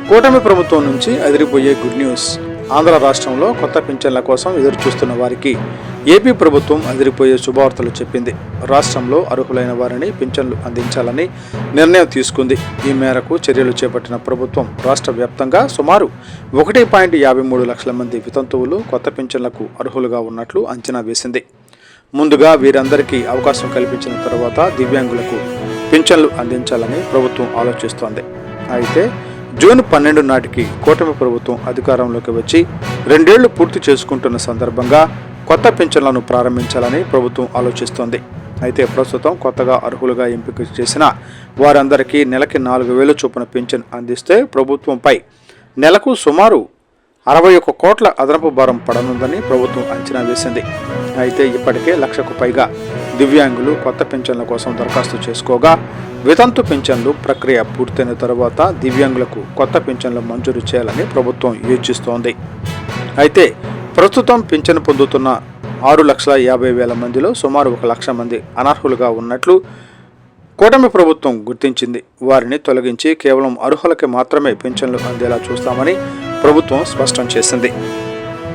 కూటమి ప్రభుత్వం నుంచి అదిరిపోయే గుడ్ న్యూస్. ఆంధ్ర రాష్ట్రంలో కొత్త పింఛన్ల కోసం ఎదురు చూస్తున్న వారికి ఏపీ ప్రభుత్వం అదిరిపోయే శుభవార్తలు చెప్పింది. రాష్ట్రంలో అర్హులైన వారిని పింఛన్లు అందించాలని నిర్ణయం తీసుకుంది. ఈ మేరకు చర్యలు చేపట్టిన ప్రభుత్వం రాష్ట్ర వ్యాప్తంగా సుమారు 1.53 లక్షల మంది వితంతువులు కొత్త పింఛన్లకు అర్హులుగా ఉన్నట్లు అంచనా వేసింది. ముందుగా వీరందరికీ అవకాశం కల్పించిన తర్వాత దివ్యాంగులకు పింఛన్లు అందించాలని ప్రభుత్వం ఆలోచిస్తోంది. అయితే జూన్ 12 నాటికి కూటమి ప్రభుత్వం అధికారంలోకి వచ్చి 2 ఏళ్లు పూర్తి చేసుకుంటున్న సందర్భంగా కొత్త పింఛన్లను ప్రారంభించాలని ప్రభుత్వం ఆలోచిస్తోంది. అయితే ప్రస్తుతం కొత్తగా అర్హులుగా ఎంపిక చేసిన వారందరికీ నెలకి 4,000 చొప్పున పింఛన్ అందిస్తే ప్రభుత్వంపై నెలకు సుమారు 61 కోట్ల అదనపు భారం పడనుందని ప్రభుత్వం అంచనా వేసింది. అయితే ఇప్పటికే 1,00,000కు పైగా దివ్యాంగులు కొత్త పింఛన్ల కోసం దరఖాస్తు చేసుకోగా వితంతు పింఛన్లు ప్రక్రియ పూర్తయిన తర్వాత దివ్యాంగులకు కొత్త పింఛన్లు మంజూరు చేయాలని ప్రభుత్వం యోచిస్తోంది. అయితే ప్రస్తుతం పింఛను పొందుతున్న 6,50,000 మందిలో సుమారు 1,00,000 మంది అనర్హులుగా ఉన్నట్లు కూటమి ప్రభుత్వం గుర్తించింది. వారిని తొలగించి కేవలం అర్హులకి మాత్రమే పింఛన్లు అందేలా చూస్తామని ప్రభుత్వం స్పష్టం చేసింది.